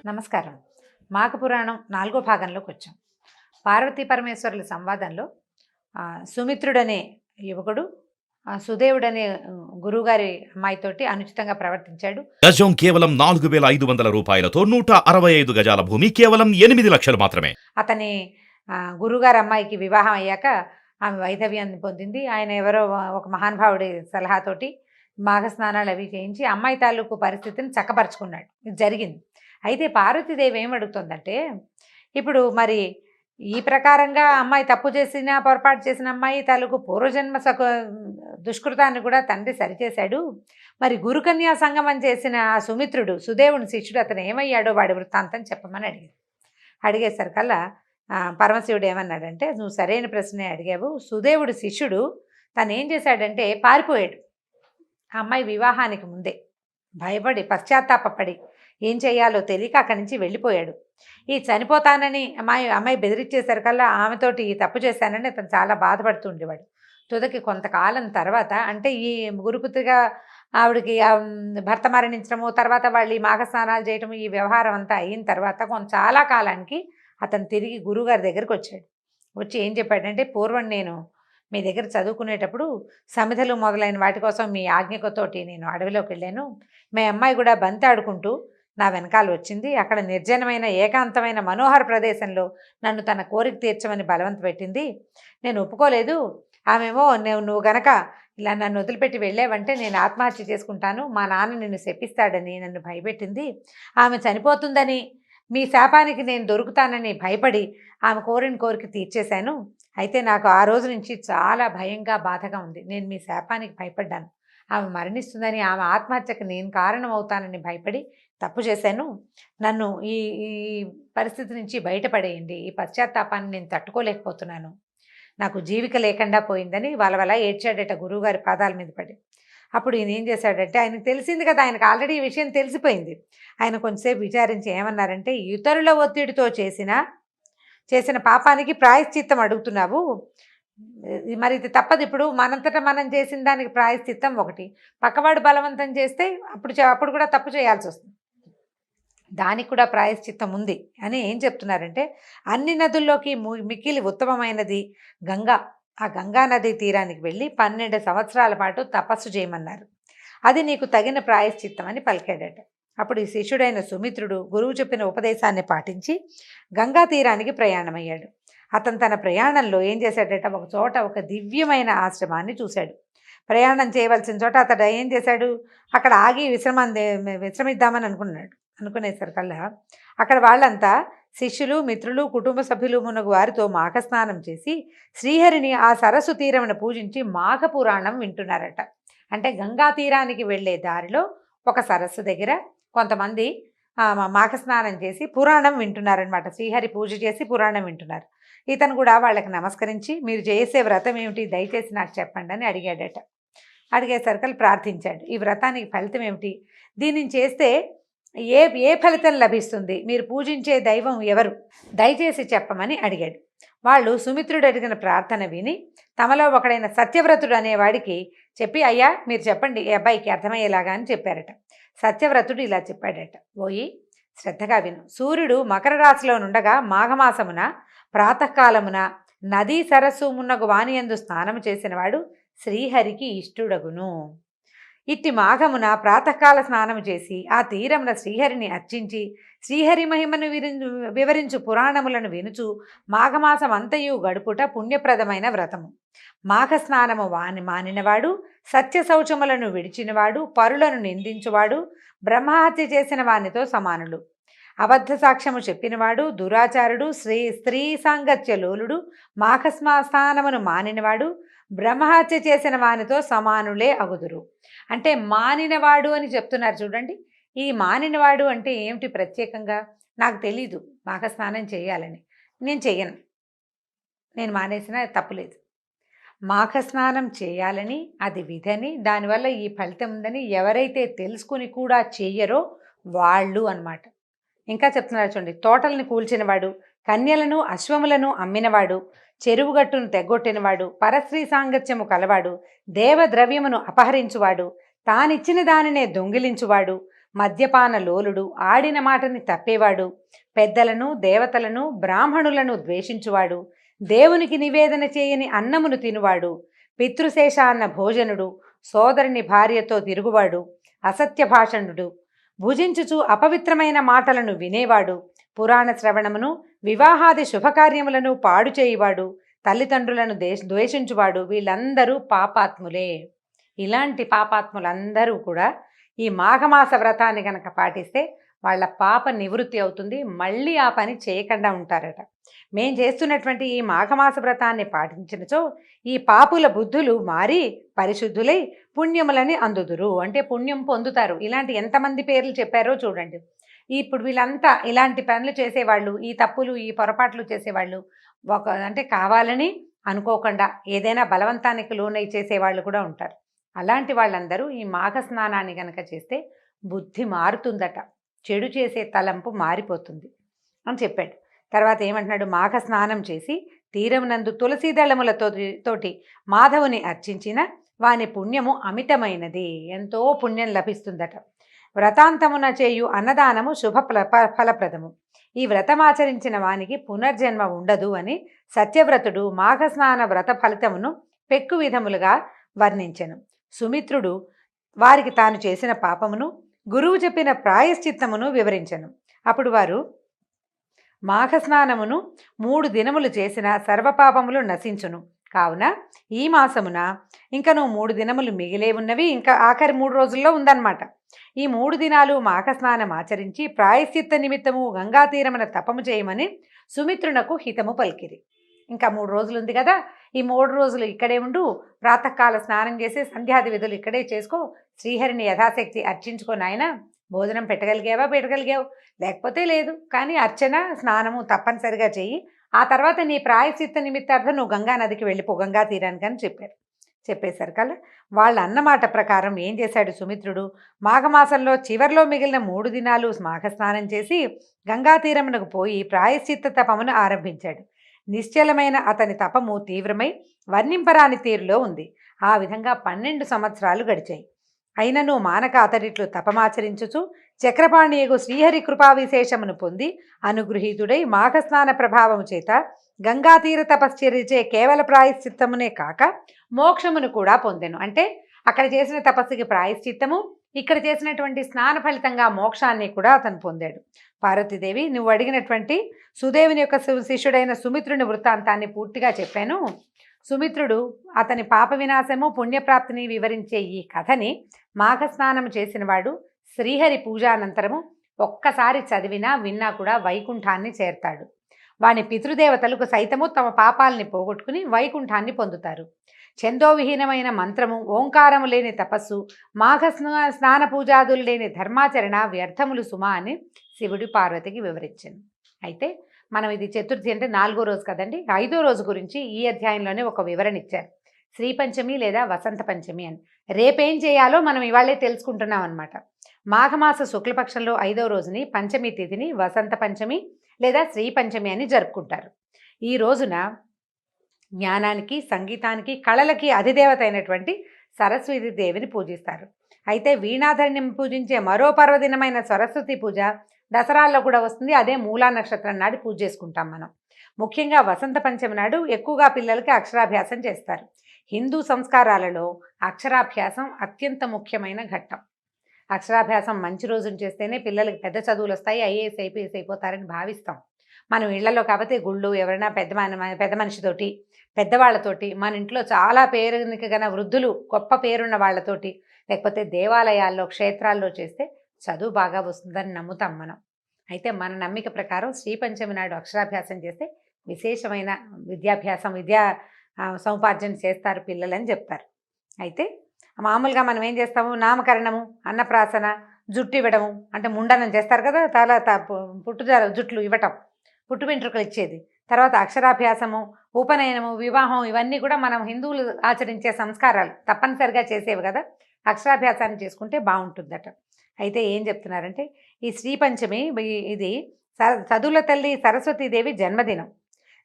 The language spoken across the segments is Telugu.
నమస్కారం. మాఘ పురాణం 4 భాగంలోకి వచ్చాం. పార్వతీ పరమేశ్వరుల సంవాదంలో సుమిత్రుడనే యువకుడు సుదేవుడనే గురువుగారి అమ్మాయితోటి అనుచితంగా ప్రవర్తించాడు. గజం కేవలం 4,500 రూపాయలతో 165 గజాల భూమి కేవలం 8 లక్షలు మాత్రమే. అతని గురువుగారి అమ్మాయికి వివాహం అయ్యాక ఆమె వైధవ్యాన్ని పొందింది. ఆయన ఎవరో ఒక మహానుభావుడి సలహాతోటి మాఘ స్నానాలు అవి చేయించి అమ్మాయి తాలూకు పరిస్థితిని చక్కపరుచుకున్నాడు. ఇది జరిగింది. అయితే పార్వతీదేవి ఏమడుగుతుందంటే, ఇప్పుడు మరి ఈ ప్రకారంగా అమ్మాయి తప్పు చేసిన పొరపాటు చేసిన అమ్మాయి తాలూకు పూర్వజన్మ దుష్కృతాన్ని కూడా తండ్రి సరిచేశాడు. మరి గురుకన్యా సంగమం చేసిన ఆ సుమిత్రుడు సుదేవుని శిష్యుడు అతను ఏమయ్యాడో వాడి వృత్తాంతం చెప్పమని అడిగేసరికల్లా పరమశివుడు ఏమన్నాడంటే, నువ్వు సరైన ప్రశ్నే అడిగావు. సుదేవుడు శిష్యుడు తను ఏం చేశాడంటే పారిపోయాడు. ఆ అమ్మాయి వివాహానికి ముందే భయపడి పశ్చాత్తాపడి ఏం చేయాలో తెలియక అక్కడి నుంచి వెళ్ళిపోయాడు. ఈ చనిపోతానని అమ్మాయి బెదిరించేసరికల్లా ఆమెతోటి తప్పు చేశానని అతను చాలా బాధపడుతూ ఉండేవాడు. తుదకి కొంతకాలం తర్వాత, అంటే ఈ గురుపుత్రిగా ఆవిడకి భర్త మరణించడము, తర్వాత వాళ్ళు ఈ మాఘస్నానాలు చేయటము, ఈ వ్యవహారం అంతా అయిన తర్వాత చాలా కాలానికి అతను తిరిగి గురువుగారి దగ్గరికి వచ్చాడు. వచ్చి ఏం చెప్పాడంటే, పూర్వం నేను మీ దగ్గర చదువుకునేటప్పుడు సమిధలు మొదలైన వాటి కోసం మీ ఆజ్ఞతోటి నేను అడవిలోకి వెళ్ళాను. మీ అమ్మాయి కూడా బంతి ఆడుకుంటూ నా వెనకాల వచ్చింది. అక్కడ నిర్జనమైన ఏకాంతమైన మనోహర ప్రదేశంలో నన్ను తన కోరిక తీర్చమని బలవంత పెట్టింది. నేను ఒప్పుకోలేదు. ఆమెమో నువ్వు గనక ఇలా నన్ను వదిలిపెట్టి వెళ్ళావంటే నేను ఆత్మహత్య చేసుకుంటాను, మా నాన్న నిన్ను శపిస్తాడని నన్ను భయపెట్టింది. ఆమె చనిపోతుందని, మీ శాపానికి నేను దొరుకుతానని భయపడి ఆమె కోరిన కోరిక తీర్చేశాను. అయితే నాకు ఆ రోజు నుంచి చాలా భయంగా బాధగా ఉంది. నేను మీ శాపానికి భయపడ్డాను. ఆమె మరణిస్తుందని, ఆమె ఆత్మహత్యకు నేను కారణం అవుతానని భయపడి తప్పు చేశాను. నన్ను ఈ ఈ పరిస్థితి నుంచి బయటపడేయండి. ఈ పశ్చాత్తాపాన్ని నేను తట్టుకోలేకపోతున్నాను. నాకు జీవిక లేకుండా పోయిందని వలవల ఏడ్చాడట గురువుగారి పాదాల మీద పడి. అప్పుడు ఈయన ఏం చేశాడంటే, ఆయనకు తెలిసింది కదా, ఆయనకు ఆల్రెడీ ఈ విషయం తెలిసిపోయింది. ఆయన కొంచెంసేపు విచారించి ఏమన్నారంటే, ఇతరుల ఒత్తిడితో చేసిన పాపానికి ప్రాయశ్చిత్తం అడుగుతున్నావు. మరి ఇది తప్పదు. ఇప్పుడు మనంతటా మనం చేసిన దానికి ప్రాయశ్చిత్తం ఒకటి, పక్కవాడు బలవంతం చేస్తే అప్పుడు కూడా తప్పు చేయాల్సి వస్తుంది. దానికి కూడా ప్రాయశ్చిత్తం ఉంది అని ఏం చెప్తున్నారంటే, అన్ని నదుల్లోకి మిక్కిలి ఉత్తమమైనది గంగా. ఆ గంగా నది తీరానికి వెళ్ళి 12 సంవత్సరాల పాటు తపస్సు చేయమన్నారు. అది నీకు తగిన ప్రాయశ్చిత్తం అని పలికాడట. అప్పుడు ఈ శిష్యుడైన సుమిత్రుడు గురువు చెప్పిన ఉపదేశాన్ని పాటించి గంగా తీరానికి ప్రయాణమయ్యాడు. అతను తన ప్రయాణంలో ఏం చేశాడట, ఒక చోట ఒక దివ్యమైన ఆశ్రమాన్ని చూశాడు. ప్రయాణం చేయవలసిన చోట అతడు ఏం చేశాడు, అక్కడ ఆగి విశ్రమిద్దామని అనుకునేసరికల్లా అక్కడ వాళ్ళంతా శిష్యులు, మిత్రులు, కుటుంబ సభ్యులు మునగు వారితో మాఘస్నానం చేసి శ్రీహరిని ఆ సరస్సు తీరమును పూజించి మాఘ పురాణం వింటున్నారట. అంటే గంగా తీరానికి వెళ్ళే దారిలో ఒక సరస్సు దగ్గర కొంతమంది మాఘస్నానం చేసి పురాణం వింటున్నారనమాట. శ్రీహరి పూజ చేసి పురాణం వింటున్నారు. ఇతను కూడా వాళ్ళకి నమస్కరించి, మీరు చేసే వ్రతం ఏమిటి, దయచేసి నాకు చెప్పండి అని అడిగాడట. అడిగేసరికి ప్రార్థించాడు. ఈ వ్రతానికి ఫలితం ఏమిటి, దీనిని చేస్తే ఏ ఫలితం లభిస్తుంది, మీరు పూజించే దైవం ఎవరు, దయచేసి చెప్పమని అడిగాడు. వాళ్ళు సుమిత్రుడు అడిగిన ప్రార్థన విని తమలో ఒకడైన సత్యవ్రతుడు అనేవాడికి చెప్పి, అయ్యా మీరు చెప్పండి ఈ అబ్బాయికి అర్థమయ్యేలాగా అని చెప్పారట. సత్యవ్రతుడు ఇలా చెప్పాడట, పోయి శ్రద్ధగా విను. సూర్యుడు మకర రాశిలో నుండగా మాఘమాసమున ప్రాతకాలమున నదీ సరస్సు మున్నగు వానియందు స్నానము చేసినవాడు శ్రీహరికి ఇష్టుడగును. ఇట్టి మాఘమున ప్రాతకాల స్నానము చేసి ఆ తీరమున శ్రీహరిని అర్చించి శ్రీహరి మహిమను వివరించు పురాణములను వినుచు మాఘమాసం అంతయు గడుపుట పుణ్యప్రదమైన వ్రతము. మాఘస్నానము మానినవాడు, సత్య శౌచములను విడిచినవాడు, పరులను నిందించువాడు, బ్రహ్మహత్య చేసిన వానితో సమానులు. అబద్ధ సాక్ష్యము చెప్పినవాడు, దురాచారుడు, స్త్రీ సాంగత్య లోలుడు, మాఘస్నానమును మానినవాడు, బ్రహ్మహత్య చేసిన వానితో సమానులే అగుదురు. అంటే మానినవాడు అని చెప్తున్నారు చూడండి. ఈ మానినవాడు అంటే ఏమిటి ప్రత్యేకంగా నాకు తెలీదు. మాఘస్నానం చేయాలని నేను చెయ్యను, నేను మానేసినా తప్పులేదు. మాఘస్నానం చేయాలని, అది విధని, దానివల్ల ఈ ఫలితం ఉందని ఎవరైతే తెలుసుకుని కూడా చెయ్యరో వాళ్ళు అన్నమాట. ఇంకా చెప్తున్నారు చూడండి, తోటలను కూల్చినవాడు, కన్యలను అశ్వములను అమ్మినవాడు, చెరువుగట్టును తెగ్గొట్టినవాడు, పరస్త్రీ సాంగత్యము కలవాడు, దేవద్రవ్యమును అపహరించువాడు, తానిచ్చిన దానినే దొంగిలించువాడు, మద్యపాన లోలుడు, ఆడిన మాటని తప్పేవాడు, పెద్దలను దేవతలను బ్రాహ్మణులను ద్వేషించువాడు, దేవునికి నివేదన చేయని అన్నమును తినువాడు, పితృశేషాన్న భోజనుడు, సోదరుని భార్యతో తిరుగువాడు, అసత్య భాషణుడు, భుజించుచు అపవిత్రమైన మాటలను వినేవాడు, పురాణ శ్రవణమును వివాహాది శుభకార్యములను పాడు చేయువాడు, తల్లిదండ్రులను ద్వేషించువాడు, వీళ్ళందరూ పాపాత్ములే. ఇలాంటి పాపాత్ములందరూ కూడా ఈ మాఘమాస వ్రతాన్ని గనక పాటిస్తే వాళ్ళ పాప నివృత్తి అవుతుంది, మళ్ళీ ఆ పని చేయకుండా ఉంటారట. మేం చేస్తున్నటువంటి ఈ మాఘమాస వ్రతాన్ని పాటించినచో ఈ పాపుల బుద్ధులు మారి పరిశుద్ధులై పుణ్యములని అందుదురు, అంటే పుణ్యం పొందుతారు. ఇలాంటి ఎంతమంది పేర్లు చెప్పారో చూడండి. ఇప్పుడు వీళ్ళంతా ఇలాంటి పనులు చేసేవాళ్ళు, ఈ తప్పులు ఈ పొరపాట్లు చేసేవాళ్ళు, అంటే కావాలని అనుకోకుండా ఏదైనా బలవంతానికి లోనై చేసేవాళ్ళు కూడా ఉంటారు. అలాంటి వాళ్ళందరూ ఈ మాఘ స్నానాన్ని గనక చేస్తే బుద్ధి మారుతుందట, చెడు చేసే తలంపు మారిపోతుంది అని చెప్పాడు. తర్వాత ఏమంటున్నాడు, మాఘ స్నానం చేసి తీరమునందు తులసీ దళములతోటి మాధవుని అర్చించిన వాని పుణ్యము అమితమైనది, ఎంతో పుణ్యం లభిస్తుందట. వ్రతాంతమున చేయు అన్నదానము శుభ ఫలప్రదము, ఈ వ్రతమాచరించిన వానికి పునర్జన్మ ఉండదు అని సత్యవ్రతుడు మాఘస్నాన వ్రత ఫలితమును పెక్కు విధములుగా వర్ణించెను. సుమిత్రుడు వారికి తాను చేసిన పాపమును గురువు చెప్పిన ప్రాయశ్చిత్తమును వివరించెను. అప్పుడు వారు మాఘస్నానమును 3 దినములు చేసిన సర్వపాపములు నశించును, కావున ఈ మాసమున ఇంకను 3 దినములు మిగిలే ఉన్నవి, ఇంకా ఆఖరి 3 రోజుల్లో ఉందన్నమాట. ఈ 3 దినాలు మాఘస్నానం ఆచరించి ప్రాయశ్చిత్త నిమిత్తము గంగా తీరమున తపము చేయమని సుమిత్రునకు హితము పలికిరి. ఇంకా 3 రోజులు ఉంది కదా, ఈ 3 రోజులు ఇక్కడే ఉండు, ప్రాతకాల స్నానం చేసి సంధ్యాది విధులు ఇక్కడే చేసుకో, శ్రీహరిని యథాశక్తి అర్చించుకో నాయన. భోజనం పెట్టగలిగావు, లేకపోతే లేదు, కానీ అర్చన స్నానము తప్పనిసరిగా చెయ్యి. ఆ తర్వాత నీ ప్రాయశ్చిత్త నిమిత్తార్థం నువ్వు గంగా నదికి వెళ్ళిపో, గంగా తీరానికి అని చెప్పేశారు కల్లా. వాళ్ళ అన్నమాట ప్రకారం ఏం చేశాడు సుమిత్రుడు, మాఘమాసంలో చివరిలో మిగిలిన 3 దినాలు మాఘస్నానం చేసి గంగా తీరమునకు పోయి ప్రాయశ్చిత్త తపమును ఆరంభించాడు. నిశ్చలమైన అతని తపము తీవ్రమై వర్ణింపరాని తీరులో ఉంది. ఆ విధంగా 12 సంవత్సరాలు గడిచాయి. అయినను మానక అతడిట్లు తపమాచరించుచు చక్రపాణియగు శ్రీహరి కృపా విశేషమును పొంది అనుగృహీతుడై మాఘస్నాన ప్రభావము చేత గంగాతీర తపశ్చర్యచే కేవల ప్రాయశ్చిత్తమునే కాక మోక్షమును కూడా పొందెను. అంటే అక్కడ చేసిన తపస్సుకి ప్రాయశ్చిత్తము, ఇక్కడ చేసినటువంటి స్నాన ఫలితంగా మోక్షాన్ని కూడా అతను పొందాడు. పార్వతీదేవి, నువ్వు అడిగినటువంటి సుదేవుని యొక్క శిష్యుడైన సుమిత్రుని వృత్తాంతాన్ని పూర్తిగా చెప్పాను. సుమిత్రుడు అతని పాప వినాశము పుణ్యప్రాప్తిని వివరించే ఈ కథని మాఘస్నానం చేసినవాడు శ్రీహరి పూజానంతరము ఒక్కసారి చదివినా విన్నా కూడా వైకుంఠాన్ని చేరతాడు. వాని పితృదేవతలకు సైతము తమ పాపాలని పోగొట్టుకుని వైకుంఠాన్ని పొందుతారు. ఛందోవిహీనమైన మంత్రము, ఓంకారము లేని తపస్సు, మాఘ స్నాన పూజాదులు లేని ధర్మాచరణ వ్యర్థములు సుమా అని శివుడి పార్వతికి వివరించాను. అయితే మనం ఇది చతుర్థి అంటే 4వ రోజు కదండి, 5వ రోజు గురించి ఈ అధ్యాయంలోనే ఒక వివరణ ఇచ్చారు. శ్రీపంచమి లేదా వసంత పంచమి అని. రేపేం చేయాలో మనం ఇవాళే తెలుసుకుంటున్నాం అనమాట. మాఘమాస శుక్లపక్షంలో 5వ రోజుని పంచమి తిథిని వసంత పంచమి లేదా శ్రీపంచమి అని జరుపుకుంటారు. ఈ రోజున జ్ఞానానికి, సంగీతానికి, కళలకి అధిదేవత అయినటువంటి సరస్వతి దేవిని పూజిస్తారు. అయితే వీణాధరిని పూజించే మరో పర్వదినమైన సరస్వతి పూజ దసరాల్లో కూడా వస్తుంది. అదే మూలా నక్షత్రం నాడు పూజ చేసుకుంటాం మనం. ముఖ్యంగా వసంత పంచమి నాడు ఎక్కువగా పిల్లలకి అక్షరాభ్యాసం చేస్తారు. హిందూ సంస్కారాలలో అక్షరాభ్యాసం అత్యంత ముఖ్యమైన ఘట్టం. అక్షరాభ్యాసం మంచి రోజున చేస్తేనే పిల్లలకి పెద్ద చదువులు వస్తాయి, ఐఏఎస్ ఐపీఎస్ అయిపోతారని భావిస్తాం. మనం ఇళ్లలో కాబట్టి గుళ్ళు, ఎవరైనా పెద్ద మనిషితోటి, పెద్దవాళ్లతోటి, మన ఇంట్లో చాలా పేరునికి గల వృద్ధులు, గొప్ప పేరున్న వాళ్ళతోటి, లేకపోతే దేవాలయాల్లో, క్షేత్రాల్లో చేస్తే చదువు బాగా వస్తుందని నమ్ముతాం మనం. అయితే మన నమ్మిక ప్రకారం శ్రీపంచమి నాడు అక్షరాభ్యాసం చేస్తే విశేషమైన విద్యా సముపార్జన చేస్తారు పిల్లలని చెప్తారు. అయితే మామూలుగా మనం ఏం చేస్తాము, నామకరణము, అన్నప్రాసన, జుట్టు ఇవ్వడము, అంటే ముండనం చేస్తారు కదా, జుట్లు ఇవ్వటం, పుట్టు వెంట్రుకలు ఇచ్చేది, తర్వాత అక్షరాభ్యాసము, ఉపనయనము, వివాహం, ఇవన్నీ కూడా మనం హిందువులు ఆచరించే సంస్కారాలు, తప్పనిసరిగా చేసేవి కదా. అక్షరాభ్యాసాన్ని చేసుకుంటే బాగుంటుందట. అయితే ఏం చెప్తున్నారంటే, ఈ శ్రీపంచమి ఇది చదువుల తల్లి సరస్వతీదేవి జన్మదినం.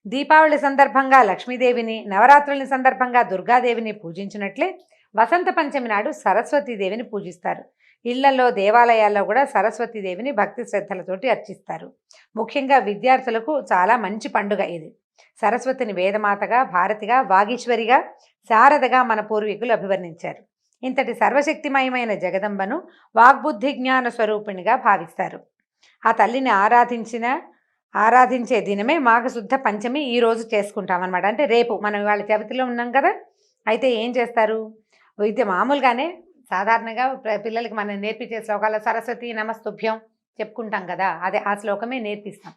దీపావళి సందర్భంగా లక్ష్మీదేవిని, నవరాత్రుల సందర్భంగా దుర్గాదేవిని పూజించినట్లే వసంత పంచమి నాడు సరస్వతీదేవిని పూజిస్తారు. ఇళ్లలో దేవాలయాల్లో కూడా సరస్వతీదేవిని భక్తి శ్రద్ధలతోటి అర్చిస్తారు. ముఖ్యంగా విద్యార్థులకు చాలా మంచి పండుగ ఇది. సరస్వతిని వేదమాతగా, భారతిగా, వాగీశ్వరిగా, శారదగా మన పూర్వీకులు అభివర్ణించారు. ఇంతటి సర్వశక్తిమయమైన జగదంబను వాగ్బుద్ధి జ్ఞాన స్వరూపిణిగా భావిస్తారు. ఆ తల్లిని ఆరాధించే దినమే మాఘశుద్ధ పంచమి ఈ రోజు చేసుకుంటాం అనమాట. అంటే రేపు మనం ఇవాళ చవితిలో ఉన్నాం కదా. అయితే ఏం చేస్తారు, విద్య మామూలుగానే సాధారణంగా పిల్లలకి మనం నేర్పించే శ్లోకాల సరస్వతి నమస్తుభ్యం చెప్పుకుంటాం కదా, అదే ఆ శ్లోకమే నేర్పిస్తాం.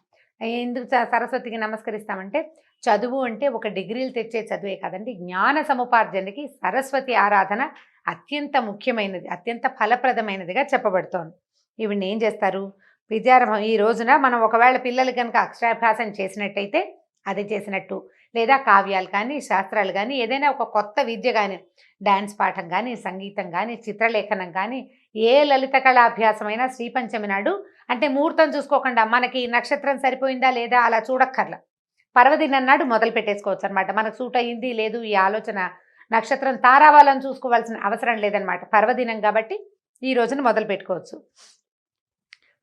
ఎందుకు సరస్వతికి నమస్కరిస్తామంటే, చదువు అంటే ఒక డిగ్రీలు తెచ్చే చదువే కాదండి, జ్ఞాన సముపార్జనకి సరస్వతి ఆరాధన అత్యంత ముఖ్యమైనది, అత్యంత ఫలప్రదమైనదిగా చెప్పబడుతోంది. ఈవిడ్ని ఏం చేస్తారు, విద్యారంభం ఈ రోజున మనం ఒకవేళ పిల్లలు కనుక అక్షరాభ్యాసం చేసినట్టయితే అది చేసినట్టు, లేదా కావ్యాలు కానీ శాస్త్రాలు కానీ ఏదైనా ఒక కొత్త విద్య కానీ, డ్యాన్స్ పాఠం కానీ, సంగీతం కానీ, చిత్రలేఖనం కానీ, ఏ లలిత కళాభ్యాసమైనా శ్రీపంచమి నాడు, అంటే ముహూర్తం చూసుకోకుండా మనకి నక్షత్రం సరిపోయిందా లేదా అలా చూడక్కర్లా, పర్వదినం నాడు మొదలు పెట్టేసుకోవచ్చు అనమాట. మనకు సూట్ అయ్యింది లేదు ఈ ఆలోచన, నక్షత్రం తారావాలని చూసుకోవాల్సిన అవసరం లేదనమాట. పర్వదినం కాబట్టి ఈ రోజున మొదలు పెట్టుకోవచ్చు.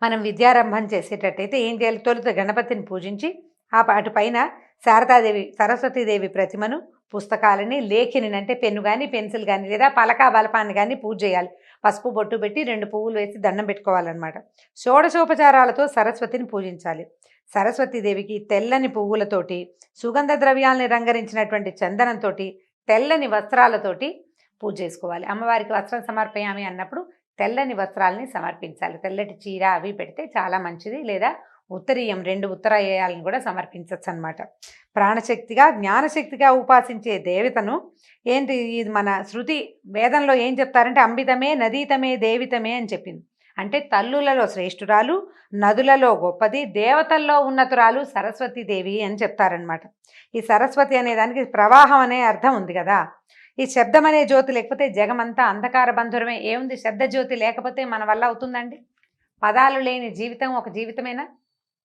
మనం విద్యారంభం చేసేటట్టయితే ఏం చేయాలి, తొలుత గణపతిని పూజించి అటుపైన శారదాదేవి సరస్వతీదేవి ప్రతిమను, పుస్తకాలని, లేఖిని అంటే పెన్ను కానీ పెన్సిల్ కానీ లేదా పలకా బలపాన్ని కానీ పూజ చేయాలి. పసుపు బొట్టు పెట్టి 2 పువ్వులు వేసి దండం పెట్టుకోవాలన్నమాట. షోడశోపచారాలతో సరస్వతిని పూజించాలి. సరస్వతీదేవికి తెల్లని పువ్వులతోటి, సుగంధ ద్రవ్యాలని రంగరించినటువంటి చందనంతో, తెల్లని వస్త్రాలతోటి పూజ చేసుకోవాలి. అమ్మవారికి వస్త్రం సమర్పయామి అన్నప్పుడు తెల్లని వస్త్రాలని సమర్పించాలి. తెల్లటి చీర అవి పెడితే చాలా మంచిది. లేదా ఉత్తరీయం 2 ఉత్తరాయాలను కూడా సమర్పించవచ్చు అనమాట. ప్రాణశక్తిగా, జ్ఞానశక్తిగా ఉపాసించే దేవతను ఏంటి, ఇది మన శృతి వేదంలో ఏం చెప్తారంటే అంబితమే నదీతమే దేవితమే అని చెప్పింది. అంటే తల్లులలో శ్రేష్ఠురాలు, నదులలో గొప్పది, దేవతల్లో ఉన్నతురాలు సరస్వతీదేవి అని చెప్తారనమాట. ఈ సరస్వతి అనే దానికి ప్రవాహం అనే అర్థం ఉంది కదా. ఈ శబ్దం అనే జ్యోతి లేకపోతే జగమంతా అంధకార బంధురమే. ఏముంది, శబ్ద జ్యోతి లేకపోతే మన వల్ల అవుతుందండి? పదాలు లేని జీవితం ఒక జీవితమేనా?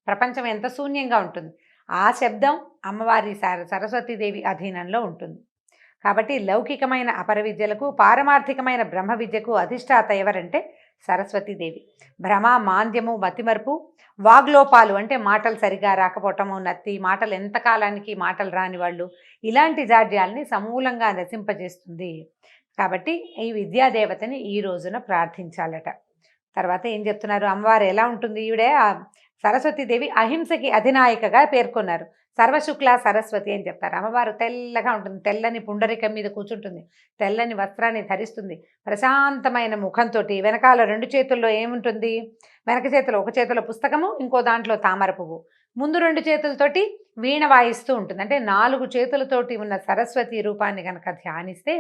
ప్రపంచం ఎంత శూన్యంగా ఉంటుంది. ఆ శబ్దం అమ్మవారి సరస్వతీదేవి అధీనంలో ఉంటుంది. కాబట్టి లౌకికమైన అపర విద్యలకు, పారమార్థికమైన బ్రహ్మ విద్యకు అధిష్టాత ఎవరంటే సరస్వతీదేవి. భ్రమ, మాంద్యము, మతిమరుపు, వాగ్లోపాలు అంటే మాటలు సరిగా రాకపోవటము, నత్తి మాటలు, ఎంతకాలానికి మాటలు రాని వాళ్ళు, ఇలాంటి జాడ్యాల్ని సమూలంగా నశింపజేస్తుంది. కాబట్టి ఈ విద్యాదేవతని ఈ రోజున ప్రార్థించాలట. తర్వాత ఏం చెప్తున్నారు, అమ్మవారు ఎలా ఉంటుంది, ఈవిడే సరస్వతీదేవి అహింసకి అధినాయికగా పేర్కొన్నారు. సర్వశుక్ల సరస్వతి అని చెప్తారు. అమ్మవారు తెల్లగా ఉంటుంది, తెల్లని పుండరికం మీద కూర్చుంటుంది, తెల్లని వస్త్రాన్ని ధరిస్తుంది, ప్రశాంతమైన ముఖంతో, వెనకాల 2 చేతుల్లో ఏముంటుంది, వెనక చేతిలో ఒక చేతిలో పుస్తకము, ఇంకో దాంట్లో తామర పువ్వు, ముందు 2 చేతులతోటి వీణ వాయిస్తూ ఉంటుంది. అంటే 4 చేతులతోటి ఉన్న సరస్వతి రూపాన్ని కనుక ధ్యానిస్తే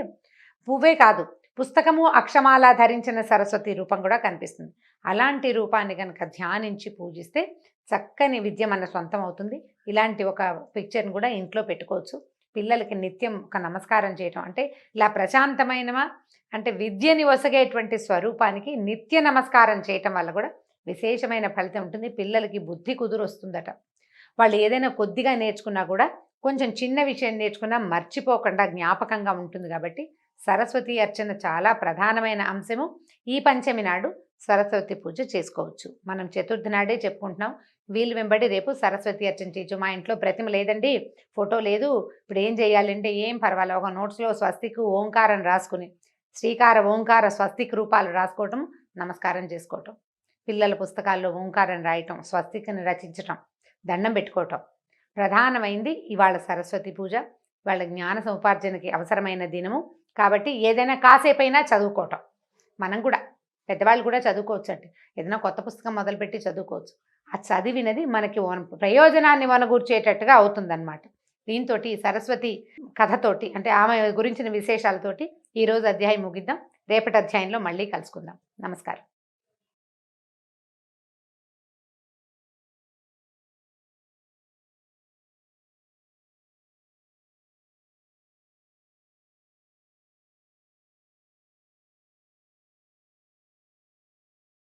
పువ్వే కాదు, పుస్తకము, అక్షమాల ధరించిన సరస్వతి రూపం కూడా కనిపిస్తుంది. అలాంటి రూపాన్ని కనుక ధ్యానించి పూజిస్తే చక్కని విద్య మన సొంతం అవుతుంది. ఇలాంటి ఒక పిక్చర్ని కూడా ఇంట్లో పెట్టుకోవచ్చు. పిల్లలకి నిత్యం ఒక నమస్కారం చేయటం అంటే ఇలా ప్రశాంతమైన అంటే విద్యని వసగేటువంటి స్వరూపానికి నిత్య నమస్కారం చేయటం వల్ల కూడా విశేషమైన ఫలితం ఉంటుంది. పిల్లలకి బుద్ధి కుదురు వస్తుందట. వాళ్ళు ఏదైనా కొద్దిగా నేర్చుకున్నా కూడా కొంచెం చిన్న విషయం నేర్చుకున్నా మర్చిపోకుండా జ్ఞాపకంగా ఉంటుంది. కాబట్టి సరస్వతి అర్చన చాలా ప్రధానమైన అంశము. ఈ పంచమి నాడు సరస్వతి పూజ చేసుకోవచ్చు. మనం చతుర్థి నాడే చెప్పుకుంటున్నాం. వీలు వెంబడి రేపు సరస్వతి అర్చన చేయొచ్చు. మా ఇంట్లో ప్రతిమ లేదండి, ఫోటో లేదు, ఇప్పుడు ఏం చేయాలంటే ఏం పర్వాలేదు, ఒక నోట్స్లో స్వస్తిక్ ఓంకారం రాసుకుని శ్రీకార ఓంకార స్వస్తిక్ రూపాలు రాసుకోవటం, నమస్కారం చేసుకోవటం, పిల్లల పుస్తకాల్లో ఓంకారం రాయటం, స్వస్తిక్ని రచించటం, దండం పెట్టుకోవటం ప్రధానమైంది. ఇవాళ సరస్వతి పూజ, వాళ్ళ జ్ఞాన సముపార్జనకి అవసరమైన దినము. కాబట్టి ఏదైనా కాసేపైనా చదువుకోవటం, మనం కూడా పెద్దవాళ్ళు కూడా చదువుకోవచ్చు అండి. ఏదైనా కొత్త పుస్తకం మొదలుపెట్టి చదువుకోవచ్చు. ఆ చదివినది మనకి ప్రయోజనాన్ని వనగూర్చేటట్టుగా అవుతుందన్నమాట. దీంతో సరస్వతి కథతోటి అంటే ఆమె గురించిన విశేషాలతోటి ఈరోజు అధ్యాయం ముగిద్దాం. రేపటి అధ్యాయంలో మళ్ళీ కలుసుకుందాం. నమస్కారం.